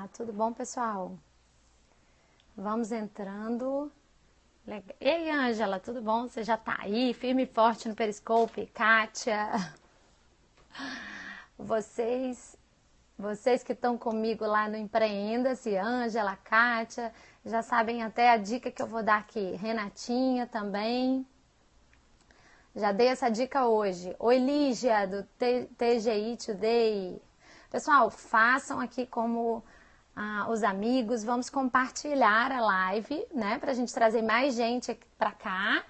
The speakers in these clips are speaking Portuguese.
Olá, tudo bom, pessoal? Vamos entrando. E aí, Ângela, tudo bom? Você já tá aí, firme e forte no Periscope? Kátia, vocês que estão comigo lá no Empreenda-se, Ângela, Kátia, já sabem até a dica que eu vou dar aqui. Renatinha também. Já dei essa dica hoje. Oi, Lígia, do TGI Today. Pessoal, façam aqui como os amigos, vamos compartilhar a live, né? Pra gente trazer mais gente pra cá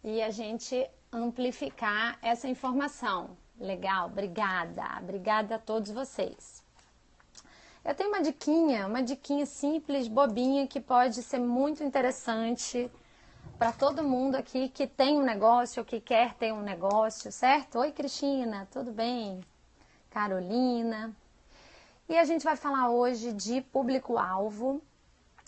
e a gente amplificar essa informação. Legal, obrigada. Obrigada a todos vocês. Eu tenho uma diquinha simples, bobinha, que pode ser muito interessante para todo mundo aqui que tem um negócio ou que quer ter um negócio, certo? Oi, Cristina, tudo bem? Carolina. E a gente vai falar hoje de público-alvo.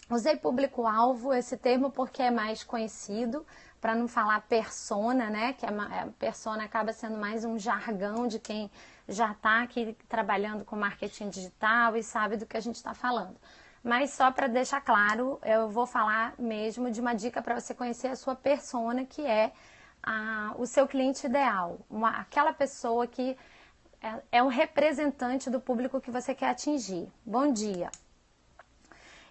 Usei público-alvo, esse termo, porque é mais conhecido, para não falar persona, né? Que a persona acaba sendo mais um jargão de quem já está aqui trabalhando com marketing digital e sabe do que a gente está falando. Mas só para deixar claro, eu vou falar mesmo de uma dica para você conhecer a sua persona, que é o seu cliente ideal. Aquela pessoa que é um representante do público que você quer atingir. Bom dia!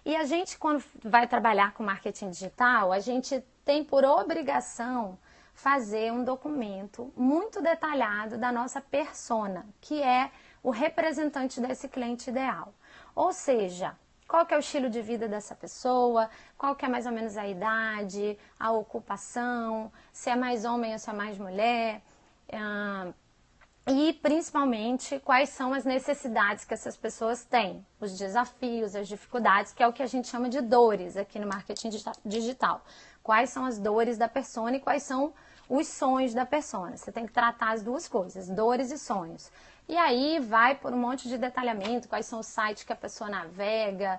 E a gente, quando vai trabalhar com marketing digital, a gente tem por obrigação fazer um documento muito detalhado da nossa persona, que é o representante desse cliente ideal. Ou seja, qual que é o estilo de vida dessa pessoa, qual que é mais ou menos a idade, a ocupação, se é mais homem ou se é mais mulher, e principalmente quais são as necessidades que essas pessoas têm, os desafios, as dificuldades, que é o que a gente chama de dores aqui no marketing digital. Quais são as dores da persona e quais são os sonhos da persona. Você tem que tratar as duas coisas, dores e sonhos. E aí vai por um monte de detalhamento, quais são os sites que a pessoa navega,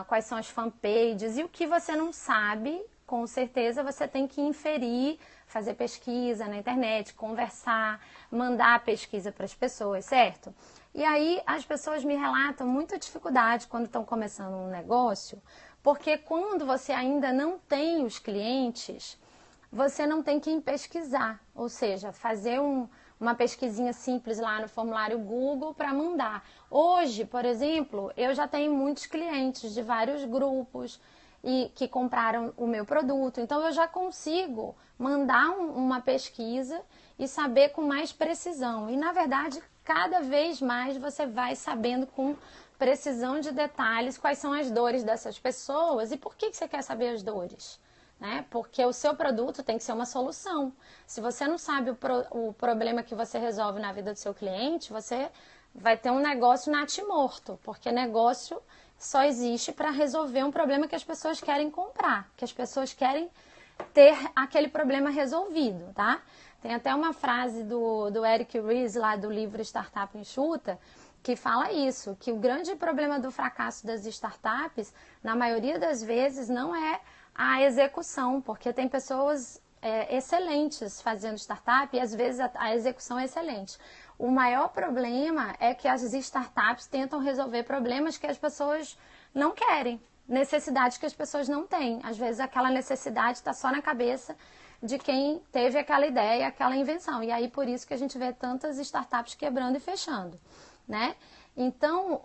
quais são as fanpages, e o que você não sabe, com certeza você tem que inferir, fazer pesquisa na internet, conversar, mandar a pesquisa para as pessoas, certo? E aí as pessoas me relatam muita dificuldade quando estão começando um negócio, porque quando você ainda não tem os clientes, você não tem que pesquisar, ou seja, fazer uma pesquisinha simples lá no formulário Google para mandar. Hoje, por exemplo, eu já tenho muitos clientes de vários grupos e que compraram o meu produto, então eu já consigo mandar uma pesquisa e saber com mais precisão. E na verdade, cada vez mais você vai sabendo com precisão de detalhes quais são as dores dessas pessoas e por que você quer saber as dores. Né? Porque o seu produto tem que ser uma solução. Se você não sabe o problema que você resolve na vida do seu cliente, você vai ter um negócio natimorto, porque negócio só existe para resolver um problema que as pessoas querem comprar, que as pessoas querem ter aquele problema resolvido, tá? Tem até uma frase do Eric Ries, lá do livro Startup Enxuta, que fala isso, que o grande problema do fracasso das startups, na maioria das vezes, não é a execução, porque tem pessoas excelentes fazendo startup e às vezes a execução é excelente. O maior problema é que as startups tentam resolver problemas que as pessoas não querem, necessidades que as pessoas não têm. Às vezes aquela necessidade está só na cabeça de quem teve aquela ideia, aquela invenção. E aí por isso que a gente vê tantas startups quebrando e fechando, né? Então,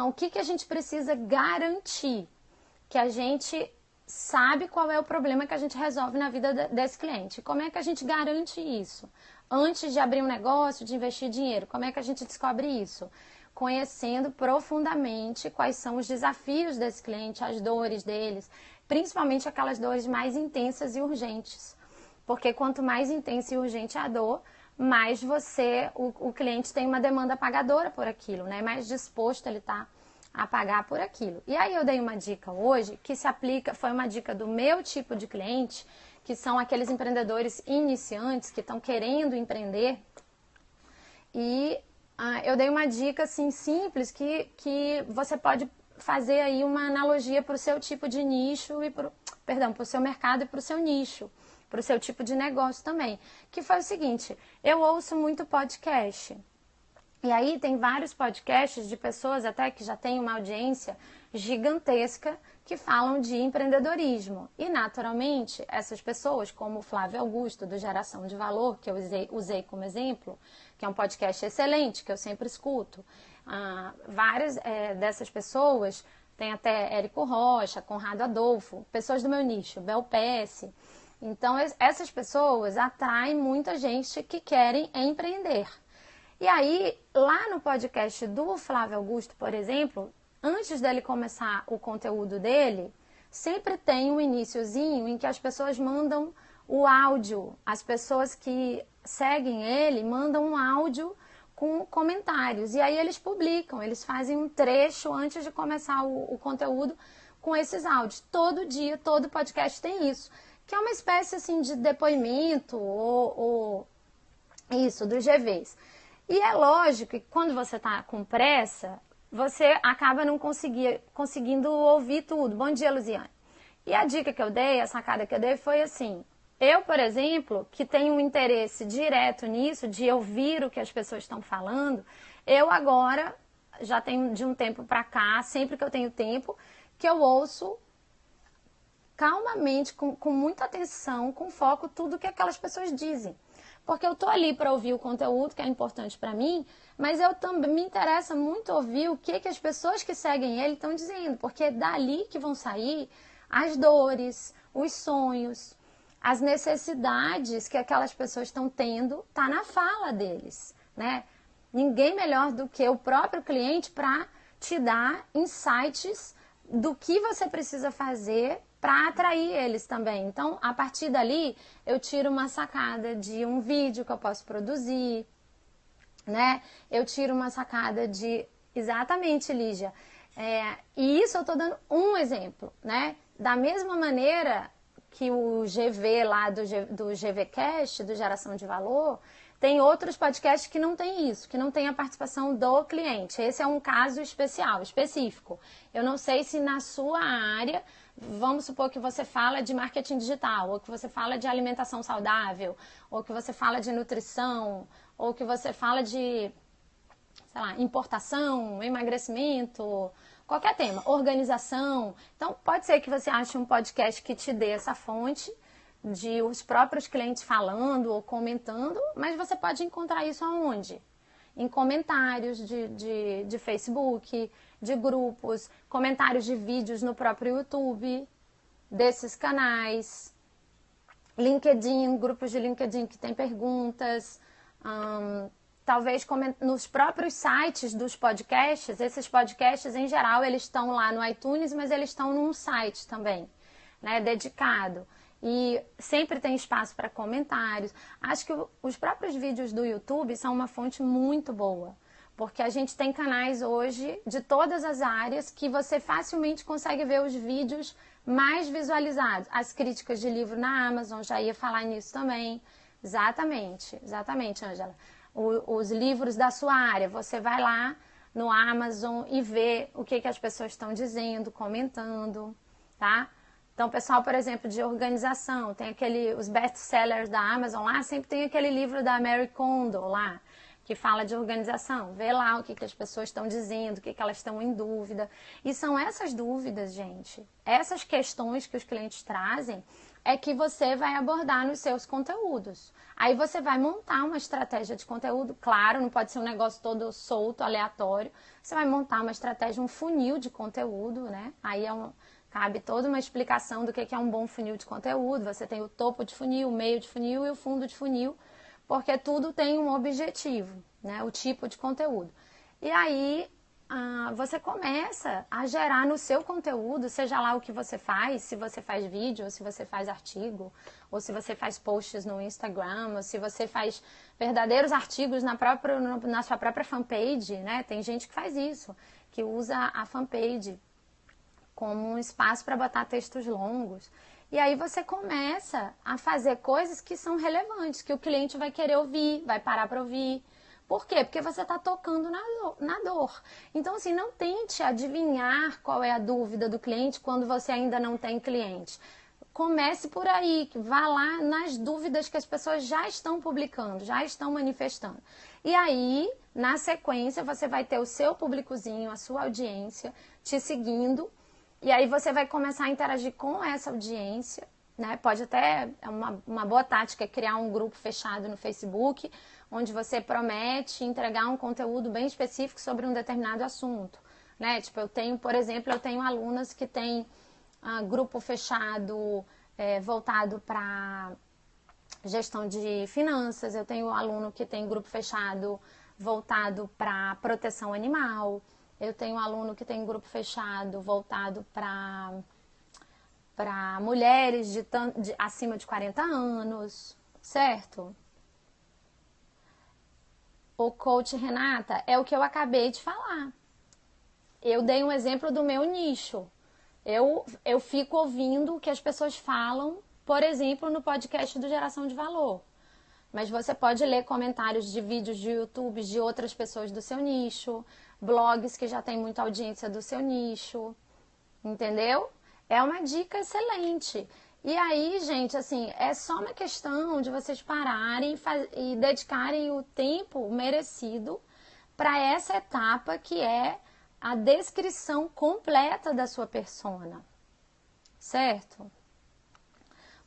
o que a gente precisa garantir? Que a gente sabe qual é o problema que a gente resolve na vida desse cliente. Como é que a gente garante isso? Antes de abrir um negócio, de investir dinheiro, como é que a gente descobre isso? Conhecendo profundamente quais são os desafios desse cliente, as dores deles, principalmente aquelas dores mais intensas e urgentes. Porque quanto mais intensa e urgente a dor, mais o cliente tem uma demanda pagadora por aquilo, né? Mais disposto ele está a pagar por aquilo. E aí eu dei uma dica hoje que se aplica, foi uma dica do meu tipo de cliente, que são aqueles empreendedores iniciantes que estão querendo empreender. E eu dei uma dica assim simples que você pode fazer aí uma analogia para o seu tipo de nicho e para o seu mercado e para o seu nicho, para o seu tipo de negócio também. Que foi o seguinte: eu ouço muito podcast. E aí tem vários podcasts de pessoas até que já têm uma audiência gigantesca que falam de empreendedorismo. E naturalmente essas pessoas, como o Flávio Augusto do Geração de Valor, que eu usei como exemplo, que é um podcast excelente, que eu sempre escuto, várias dessas pessoas, tem até Érico Rocha, Conrado Adolfo, pessoas do meu nicho, Bel Pesce. Então essas pessoas atraem muita gente que querem empreender. E aí, lá no podcast do Flávio Augusto, por exemplo, antes dele começar o conteúdo dele, sempre tem um iniciozinho em que as pessoas mandam o áudio. As pessoas que seguem ele mandam um áudio com comentários. E aí eles publicam, eles fazem um trecho antes de começar o conteúdo com esses áudios. Todo dia, todo podcast tem isso. Que é uma espécie assim de depoimento ou isso, dos GVs. E é lógico que quando você está com pressa, você acaba não conseguindo ouvir tudo. Bom dia, Luziane. E a dica que eu dei, a sacada que eu dei foi assim, eu, por exemplo, que tenho um interesse direto nisso, de ouvir o que as pessoas estão falando, eu agora, já tenho de um tempo para cá, sempre que eu tenho tempo, que eu ouço calmamente, com muita atenção, com foco, tudo que aquelas pessoas dizem. Porque eu tô ali para ouvir o conteúdo, que é importante para mim, mas eu também me interessa muito ouvir o que as pessoas que seguem ele estão dizendo, porque é dali que vão sair as dores, os sonhos, as necessidades que aquelas pessoas estão tendo, tá na fala deles, né? Ninguém melhor do que o próprio cliente para te dar insights do que você precisa fazer para atrair eles também. Então, a partir dali, eu tiro uma sacada de um vídeo que eu posso produzir, né? Eu tiro uma sacada de... Exatamente, Lígia. E isso eu estou dando um exemplo, né? Da mesma maneira que o GV lá do GVcast, do Geração de Valor, tem outros podcasts que não tem isso, que não tem a participação do cliente. Esse é um caso especial, específico. Eu não sei se na sua área, vamos supor que você fala de marketing digital, ou que você fala de alimentação saudável, ou que você fala de nutrição, ou que você fala de, sei lá, importação, emagrecimento, qualquer tema, organização. Então, pode ser que você ache um podcast que te dê essa fonte, de os próprios clientes falando ou comentando, mas você pode encontrar isso aonde? Em comentários de Facebook, de grupos, comentários de vídeos no próprio YouTube, desses canais, LinkedIn, grupos de LinkedIn que tem perguntas, talvez nos próprios sites dos podcasts. Esses podcasts, em geral, eles estão lá no iTunes, mas eles estão num site também, né, dedicado. E sempre tem espaço para comentários. Acho que os próprios vídeos do YouTube são uma fonte muito boa, porque a gente tem canais hoje de todas as áreas que você facilmente consegue ver os vídeos mais visualizados. As críticas de livro na Amazon, já ia falar nisso também. Exatamente, Ângela. Os livros da sua área, você vai lá no Amazon e vê o que as pessoas estão dizendo, comentando, tá? Então, pessoal, por exemplo, de organização, tem os best-sellers da Amazon lá, sempre tem aquele livro da Marie Kondo lá, que fala de organização. Vê lá o que as pessoas estão dizendo, o que elas estão em dúvida. E são essas dúvidas, gente, essas questões que os clientes trazem, é que você vai abordar nos seus conteúdos. Aí você vai montar uma estratégia de conteúdo, claro, não pode ser um negócio todo solto, aleatório. Você vai montar uma estratégia, um funil de conteúdo, né? Aí cabe toda uma explicação do que é um bom funil de conteúdo. Você tem o topo de funil, o meio de funil e o fundo de funil, porque tudo tem um objetivo, né? O tipo de conteúdo. E aí você começa a gerar no seu conteúdo, seja lá o que você faz, se você faz vídeo, ou se você faz artigo, ou se você faz posts no Instagram, ou se você faz verdadeiros artigos na sua própria fanpage, né? Tem gente que faz isso, que usa a fanpage como um espaço para botar textos longos. E aí você começa a fazer coisas que são relevantes, que o cliente vai querer ouvir, vai parar para ouvir. Por quê? Porque você está tocando na dor. Então, assim, não tente adivinhar qual é a dúvida do cliente quando você ainda não tem cliente. Comece por aí, vá lá nas dúvidas que as pessoas já estão publicando, já estão manifestando. E aí, na sequência, você vai ter o seu públicozinho, a sua audiência te seguindo. E aí você vai começar a interagir com essa audiência, né? Pode até, uma boa tática é criar um grupo fechado no Facebook, onde você promete entregar um conteúdo bem específico sobre um determinado assunto, né? Tipo, por exemplo, eu tenho alunas que têm grupo fechado voltado para gestão de finanças, eu tenho aluno que tem grupo fechado voltado para proteção animal, eu tenho aluno que tem grupo fechado voltado para mulheres acima de 40 anos, certo? O coach Renata é o que eu acabei de falar. Eu dei um exemplo do meu nicho. Eu fico ouvindo o que as pessoas falam, por exemplo, no podcast do Geração de Valor. Mas você pode ler comentários de vídeos de YouTube de outras pessoas do seu nicho, blogs que já tem muita audiência do seu nicho, entendeu? É uma dica excelente. E aí, gente, assim, é só uma questão de vocês pararem e dedicarem o tempo merecido para essa etapa que é a descrição completa da sua persona, certo?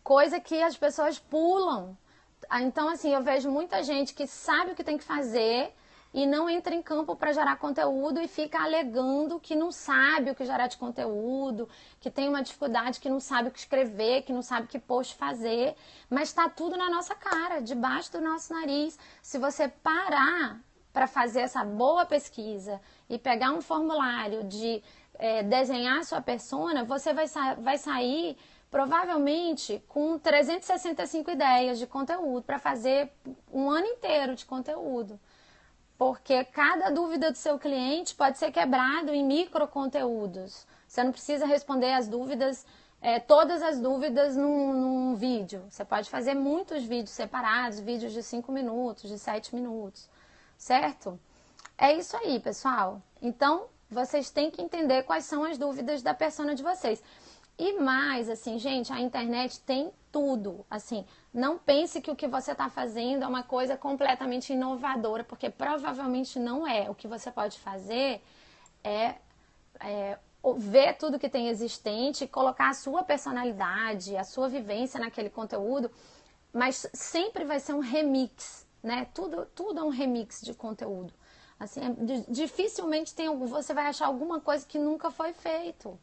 Coisa que as pessoas pulam. Então, assim, eu vejo muita gente que sabe o que tem que fazer e não entra em campo para gerar conteúdo e fica alegando que não sabe o que gerar de conteúdo, que tem uma dificuldade, que não sabe o que escrever, que não sabe que post fazer, mas está tudo na nossa cara, debaixo do nosso nariz. Se você parar para fazer essa boa pesquisa e pegar um formulário de desenhar a sua persona, você vai sair provavelmente com 365 ideias de conteúdo para fazer um ano inteiro de conteúdo. Porque cada dúvida do seu cliente pode ser quebrado em micro conteúdos. Você não precisa responder as dúvidas, todas as dúvidas num vídeo. Você pode fazer muitos vídeos separados, vídeos de 5 minutos, de 7 minutos, certo? É isso aí, pessoal. Então, vocês têm que entender quais são as dúvidas da persona de vocês. E mais, assim, gente, a internet tem tudo. Assim, não pense que o que você está fazendo é uma coisa completamente inovadora, porque provavelmente não é. O que você pode fazer é ver tudo que tem existente, colocar a sua personalidade, a sua vivência naquele conteúdo, mas sempre vai ser um remix, né? Tudo é um remix de conteúdo. Assim, dificilmente você vai achar alguma coisa que nunca foi feito.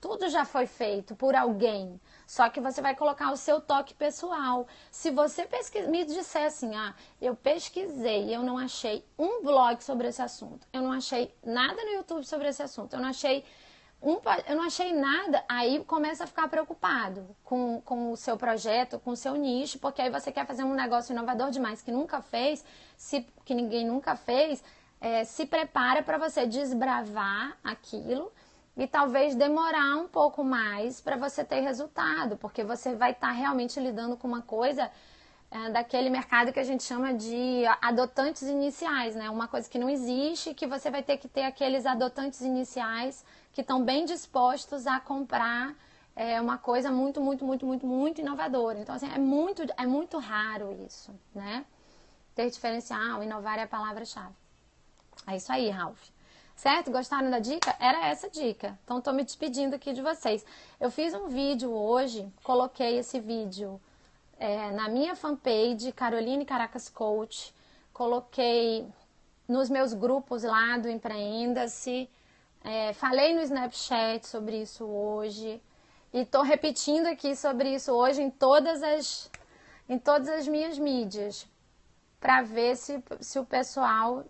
Tudo já foi feito por alguém, só que você vai colocar o seu toque pessoal. Se você me disser assim, eu pesquisei e eu não achei um blog sobre esse assunto, eu não achei nada no YouTube sobre esse assunto, eu não achei nada, aí começa a ficar preocupado com o seu projeto, com o seu nicho, porque aí você quer fazer um negócio inovador demais que nunca fez, que ninguém nunca fez, se prepara para você desbravar aquilo e talvez demorar um pouco mais para você ter resultado, porque você vai estar realmente lidando com uma coisa daquele mercado que a gente chama de adotantes iniciais, né? Uma coisa que não existe, que você vai ter que ter aqueles adotantes iniciais que estão bem dispostos a comprar uma coisa muito, muito, muito, muito, muito inovadora. Então, assim, é muito raro isso, né? Ter diferencial, inovar é a palavra-chave. É isso aí, Ralph. Certo? Gostaram da dica? Era essa a dica. Então, estou me despedindo aqui de vocês. Eu fiz um vídeo hoje, coloquei esse vídeo na minha fanpage, Caroline Caracas Coach. Coloquei nos meus grupos lá do Empreenda-se. Falei no Snapchat sobre isso hoje. E estou repetindo aqui sobre isso hoje em todas as minhas mídias. Para ver se o pessoal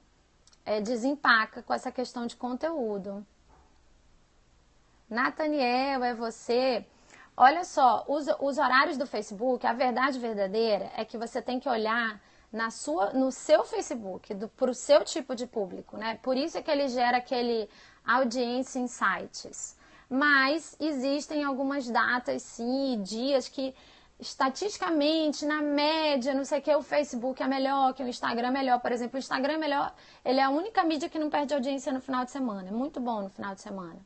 desempaca com essa questão de conteúdo. Nathaniel, é você? Olha só, os horários do Facebook, a verdade verdadeira é que você tem que olhar no seu Facebook, para o seu tipo de público, né? Por isso é que ele gera aquele Audience Insights. Mas existem algumas datas, sim, dias que estatisticamente, na média, não sei o que, o Facebook é melhor, que o Instagram é melhor. Por exemplo, o Instagram é melhor, ele é a única mídia que não perde audiência no final de semana. É muito bom no final de semana,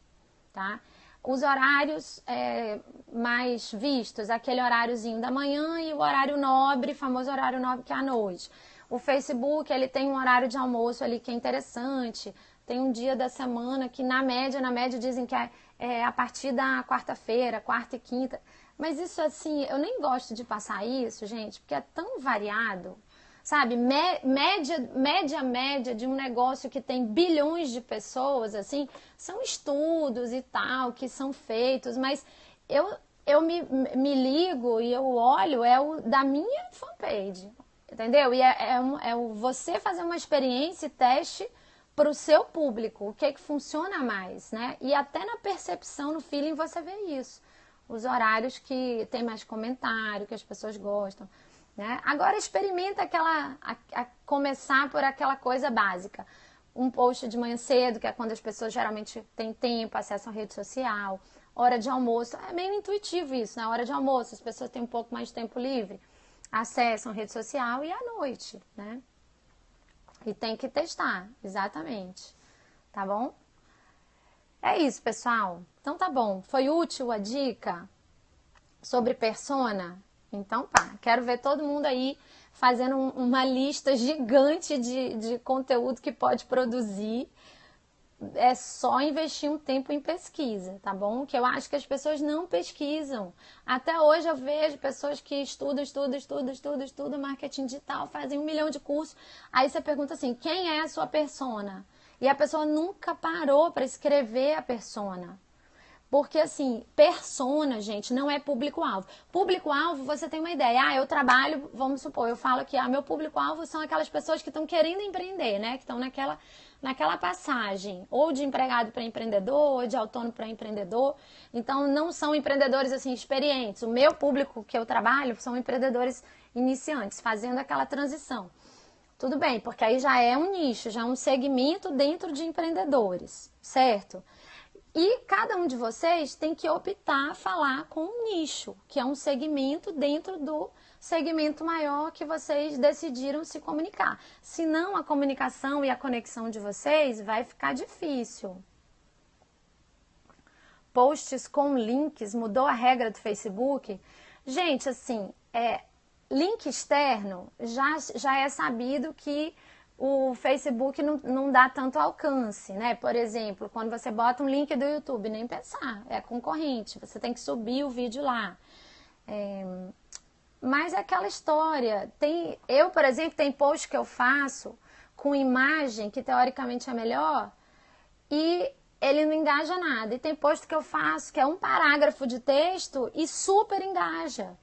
tá? Os horários mais vistos, aquele horáriozinho da manhã e o horário nobre, famoso horário nobre que é à noite. O Facebook, ele tem um horário de almoço ali que é interessante. Tem um dia da semana que, na média dizem que é a partir da quarta-feira, quarta e quinta. Mas isso, assim, eu nem gosto de passar isso, gente, porque é tão variado. Sabe, média de um negócio que tem bilhões de pessoas, assim, são estudos e tal, que são feitos, mas eu me ligo e eu olho, é o da minha fanpage, entendeu? E você fazer uma experiência e teste para o seu público, o que é que funciona mais, né? E até na percepção, no feeling, você vê isso. Os horários que tem mais comentário, que as pessoas gostam. Né? Agora experimenta começar por aquela coisa básica. Um post de manhã cedo, que é quando as pessoas geralmente têm tempo, acessam a rede social. Hora de almoço, é meio intuitivo isso, na hora de almoço, as pessoas têm um pouco mais de tempo livre, acessam a rede social e à noite, né? E tem que testar, exatamente. Tá bom? É isso, pessoal. Então tá bom. Foi útil a dica sobre persona? Então tá, quero ver todo mundo aí fazendo uma lista gigante de conteúdo que pode produzir. É só investir um tempo em pesquisa, tá bom? Que eu acho que as pessoas não pesquisam. Até hoje eu vejo pessoas que estudam marketing digital, fazem 1 milhão de cursos. Aí você pergunta assim, quem é a sua persona? E a pessoa nunca parou para escrever a persona. Porque, assim, persona, gente, não é público-alvo. Público-alvo, você tem uma ideia. Eu trabalho, vamos supor, eu falo que meu público-alvo são aquelas pessoas que estão querendo empreender, né? Que estão naquela passagem, ou de empregado para empreendedor, ou de autônomo para empreendedor. Então, não são empreendedores, assim, experientes. O meu público que eu trabalho são empreendedores iniciantes, fazendo aquela transição. Tudo bem, porque aí já é um nicho, já é um segmento dentro de empreendedores, certo? E cada um de vocês tem que optar a falar com um nicho, que é um segmento dentro do segmento maior que vocês decidiram se comunicar. Senão a comunicação e a conexão de vocês vai ficar difícil. Posts com links, mudou a regra do Facebook? Gente, assim, link externo já é sabido que o Facebook não dá tanto alcance, né? Por exemplo, quando você bota um link do YouTube, nem pensar, é concorrente, você tem que subir o vídeo lá. Mas é aquela história, eu, por exemplo, tem post que eu faço com imagem, que teoricamente é melhor, e ele não engaja nada. E tem post que eu faço que é um parágrafo de texto e super engaja.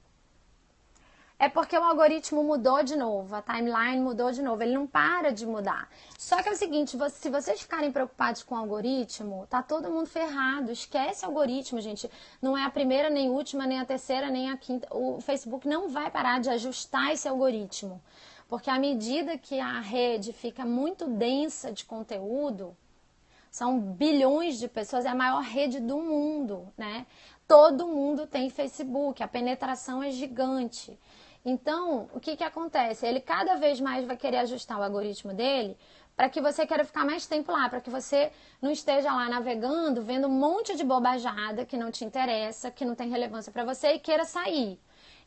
É porque o algoritmo mudou de novo, a timeline mudou de novo, ele não para de mudar. Só que é o seguinte, se vocês ficarem preocupados com o algoritmo, tá todo mundo ferrado, esquece o algoritmo, gente. Não é a primeira, nem a última, nem a terceira, nem a quinta. O Facebook não vai parar de ajustar esse algoritmo, porque à medida que a rede fica muito densa de conteúdo, são bilhões de pessoas, é a maior rede do mundo, né? Todo mundo tem Facebook, a penetração é gigante. Então, o que acontece? Ele cada vez mais vai querer ajustar o algoritmo dele para que você queira ficar mais tempo lá, para que você não esteja lá navegando, vendo um monte de bobajada que não te interessa, que não tem relevância para você e queira sair.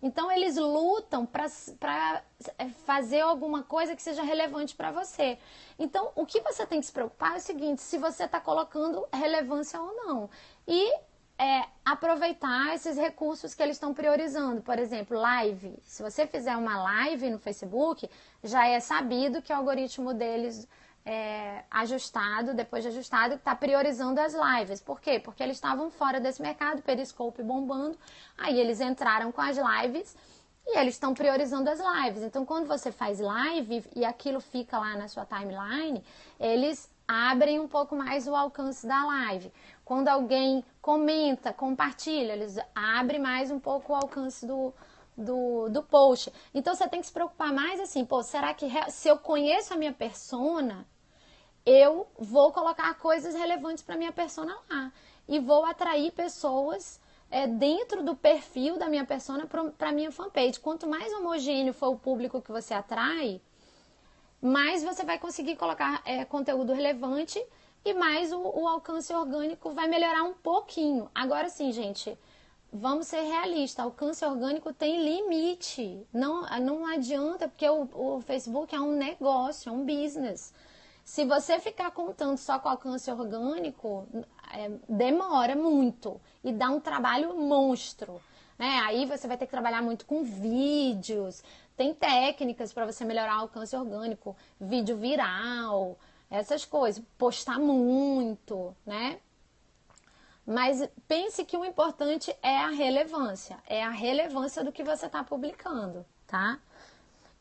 Então, eles lutam para fazer alguma coisa que seja relevante para você. Então, o que você tem que se preocupar é o seguinte, se você está colocando relevância ou não. E aproveitar esses recursos que eles estão priorizando. Por exemplo, live. Se você fizer uma live no Facebook, já é sabido que o algoritmo deles depois de ajustado, está priorizando as lives. Por quê? Porque eles estavam fora desse mercado, Periscope bombando, aí eles entraram com as lives e eles estão priorizando as lives. Então, quando você faz live e aquilo fica lá na sua timeline, eles abrem um pouco mais o alcance da live. Quando alguém comenta, compartilha, eles abrem mais um pouco o alcance do post. Então, você tem que se preocupar mais assim, será que se eu conheço a minha persona, eu vou colocar coisas relevantes para minha persona lá. E vou atrair pessoas dentro do perfil da minha persona para a minha fanpage. Quanto mais homogêneo for o público que você atrai, mais você vai conseguir colocar conteúdo relevante e mais o alcance orgânico vai melhorar um pouquinho. Agora sim, gente, vamos ser realistas, alcance orgânico tem limite. Não adianta, porque o Facebook é um negócio, é um business. Se você ficar contando só com alcance orgânico, demora muito e dá um trabalho monstro. Né? Aí você vai ter que trabalhar muito com vídeos, tem técnicas para você melhorar o alcance orgânico, vídeo viral, essas coisas, postar muito, né? Mas pense que o importante é a relevância do que você está publicando, tá?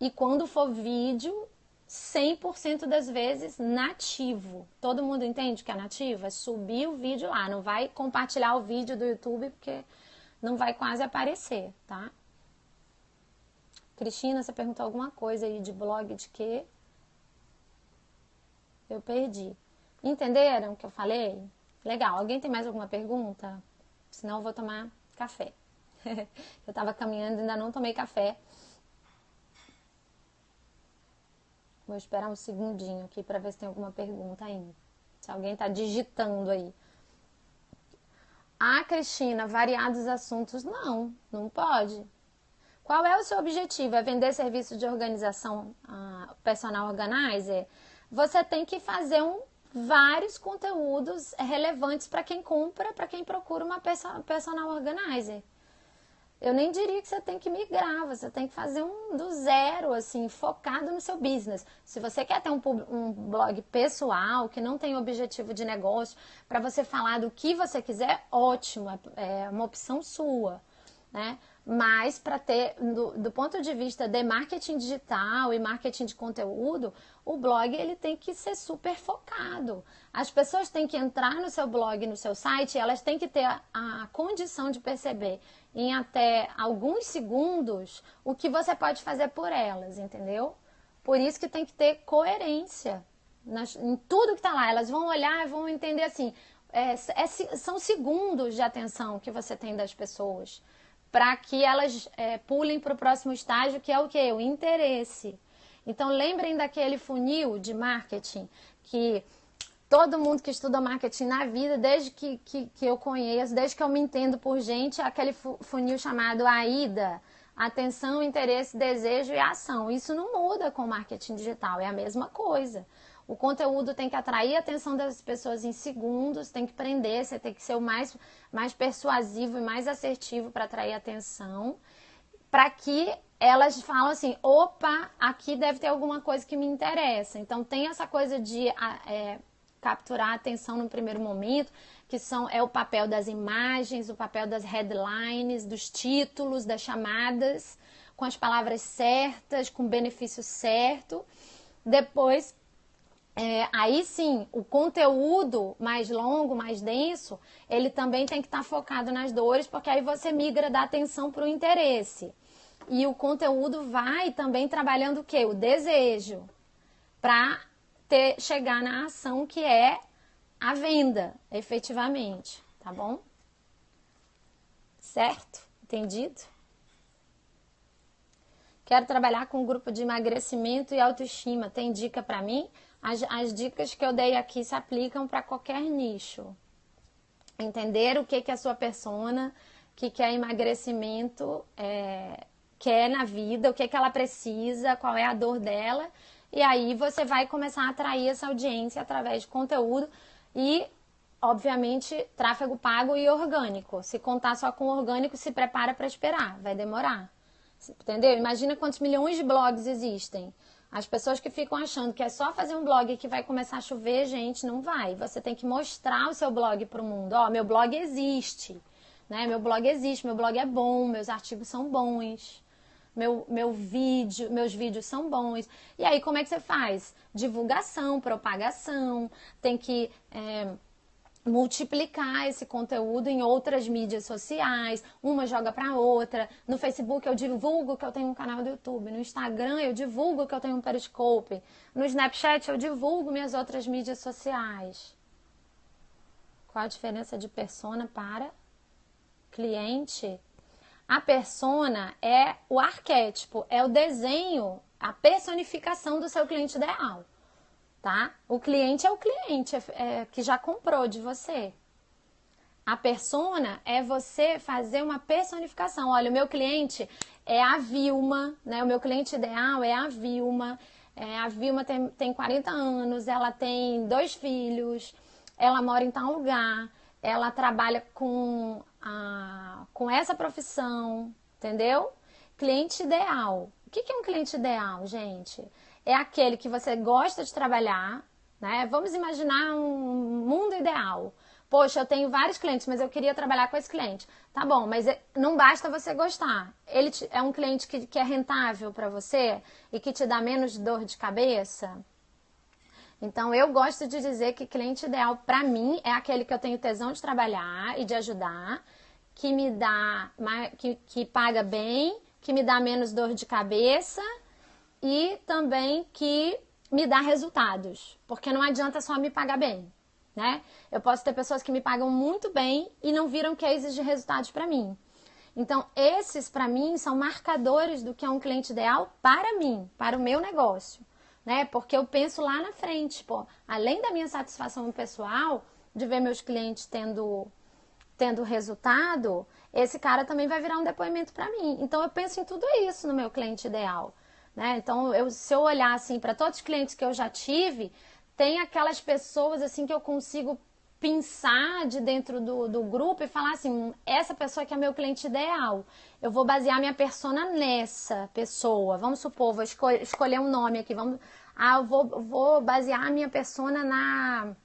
E quando for vídeo, 100% das vezes nativo. Todo mundo entende que é nativo? É subir o vídeo lá, não vai compartilhar o vídeo do YouTube porque não vai quase aparecer, tá? Cristina, você perguntou alguma coisa aí de blog de quê? Eu perdi. Entenderam o que eu falei? Legal. Alguém tem mais alguma pergunta? Senão eu vou tomar café. Eu tava caminhando e ainda não tomei café. Vou esperar um segundinho aqui para ver se tem alguma pergunta ainda. Se alguém tá digitando aí. Ah, Cristina, variados assuntos. Não pode. Qual é o seu objetivo? É vender serviço de organização, personal organizer? Você tem que fazer vários conteúdos relevantes para quem compra, para quem procura uma personal organizer. Eu nem diria que você tem que migrar, você tem que fazer do zero, assim, focado no seu business. Se você quer ter um blog pessoal, que não tem objetivo de negócio, para você falar do que você quiser, ótimo, é uma opção sua, né? Mas para ter, do ponto de vista de marketing digital e marketing de conteúdo, o blog ele tem que ser super focado. As pessoas têm que entrar no seu blog, no seu site, e elas têm que ter a condição de perceber em até alguns segundos o que você pode fazer por elas, entendeu? Por isso que tem que ter coerência em tudo que está lá. Elas vão olhar e vão entender assim, são segundos de atenção que você tem das pessoas, para que elas pulem para o próximo estágio, que é o quê? O interesse. Então, lembrem daquele funil de marketing que todo mundo que estuda marketing na vida, desde que eu conheço, desde que eu me entendo por gente, é aquele funil chamado AIDA, atenção, interesse, desejo e ação. Isso não muda com o marketing digital, é a mesma coisa. O conteúdo tem que atrair a atenção das pessoas em segundos, tem que prender, você tem que ser o mais persuasivo e mais assertivo para atrair a atenção, para que elas falam assim, opa, aqui deve ter alguma coisa que me interessa. Então tem essa coisa de capturar a atenção no primeiro momento, que é o papel das imagens, o papel das headlines, dos títulos, das chamadas, com as palavras certas, com o benefício certo. Depois, aí sim, o conteúdo mais longo, mais denso, ele também tem que estar focado nas dores, porque aí você migra da atenção para o interesse. E o conteúdo vai também trabalhando o quê? O desejo, para chegar na ação que é a venda, efetivamente, tá bom? Certo? Entendido? Quero trabalhar com um grupo de emagrecimento e autoestima. Tem dica para mim? As dicas que eu dei aqui se aplicam para qualquer nicho. Entender o que a sua persona, que é emagrecimento, quer na vida, o que ela precisa, qual é a dor dela. E aí você vai começar a atrair essa audiência através de conteúdo e, obviamente, tráfego pago e orgânico. Se contar só com orgânico, se prepara para esperar, vai demorar. Entendeu? Imagina quantos milhões de blogs existem. As pessoas que ficam achando que é só fazer um blog que vai começar a chover, gente, não vai. Você tem que mostrar o seu blog para o mundo. Ó, meu blog existe, né? Meu blog existe, meu blog é bom, meus artigos são bons. Meus vídeos são bons. E aí, como é que você faz? Divulgação, propagação, tem que multiplicar esse conteúdo em outras mídias sociais, uma joga para outra. No Facebook eu divulgo que eu tenho um canal do YouTube, no Instagram eu divulgo que eu tenho um Periscope, no Snapchat eu divulgo minhas outras mídias sociais. Qual a diferença de persona para cliente? A persona é o arquétipo, é o desenho, a personificação do seu cliente ideal, tá? O cliente é o cliente que já comprou de você. A persona é você fazer uma personificação. Olha, o meu cliente é a Vilma, né? O meu cliente ideal é a Vilma. A Vilma tem 40 anos, ela tem 2 filhos, ela mora em tal lugar, ela trabalha com essa profissão, entendeu? Cliente ideal. O que é um cliente ideal, gente? É aquele que você gosta de trabalhar, né? Vamos imaginar um mundo ideal. Poxa, eu tenho vários clientes, mas eu queria trabalhar com esse cliente. Tá bom, mas não basta você gostar. Ele é um cliente que é rentável para você e que te dá menos dor de cabeça? Então, eu gosto de dizer que cliente ideal para mim é aquele que eu tenho tesão de trabalhar e de ajudar, que me dá, que paga bem, que me dá menos dor de cabeça e também que me dá resultados. Porque não adianta só me pagar bem. Né? Eu posso ter pessoas que me pagam muito bem e não viram cases de resultados para mim. Então, esses para mim são marcadores do que é um cliente ideal para mim, para o meu negócio, né? Porque eu penso lá na frente, pô, além da minha satisfação pessoal de ver meus clientes tendo resultado, esse cara também vai virar um depoimento para mim. Então, eu penso em tudo isso no meu cliente ideal, né? Então, se eu olhar assim para todos os clientes que eu já tive, tem aquelas pessoas assim que eu consigo pensar de dentro do grupo e falar assim, essa pessoa que é meu cliente ideal, eu vou basear minha persona nessa pessoa. Vamos supor, vou escolher um nome aqui, eu vou basear a minha persona na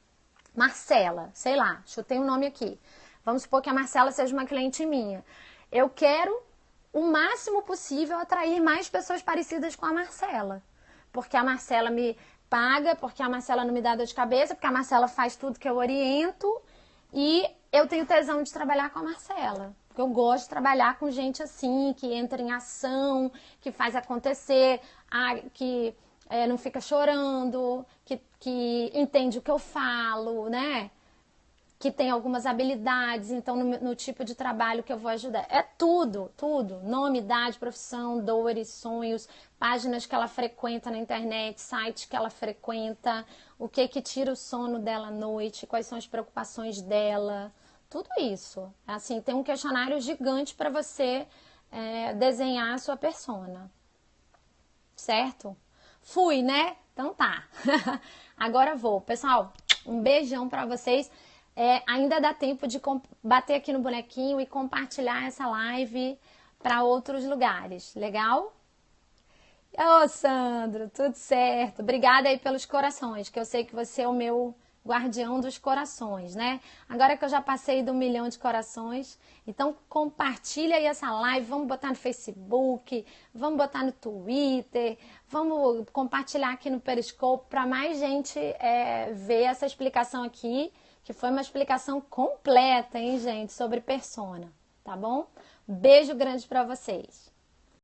Marcela, sei lá, chutei um nome aqui. Vamos supor que a Marcela seja uma cliente minha. Eu quero o máximo possível atrair mais pessoas parecidas com a Marcela, porque a Marcela me paga, porque a Marcela não me dá dor de cabeça, porque a Marcela faz tudo que eu oriento e eu tenho tesão de trabalhar com a Marcela. Porque eu gosto de trabalhar com gente assim, que entra em ação, que faz acontecer, que não fica chorando, que entende o que eu falo, né? Que tem algumas habilidades, então no tipo de trabalho que eu vou ajudar. É tudo, tudo. Nome, idade, profissão, dores, sonhos, páginas que ela frequenta na internet, sites que ela frequenta, o que tira o sono dela à noite, quais são as preocupações dela, tudo isso. Assim, tem um questionário gigante para você desenhar a sua persona. Certo? Fui, né? Então tá. Agora vou. Pessoal, um beijão para vocês. Ainda dá tempo de bater aqui no bonequinho e compartilhar essa live para outros lugares. Legal? Ô, Sandro, tudo certo. Obrigada aí pelos corações, que eu sei que você é o meu guardião dos corações, né? Agora que eu já passei do 1 milhão de corações, então compartilha aí essa live, vamos botar no Facebook, vamos botar no Twitter, vamos compartilhar aqui no Periscope para mais gente ver essa explicação aqui, que foi uma explicação completa, hein, gente, sobre persona, tá bom? Beijo grande para vocês.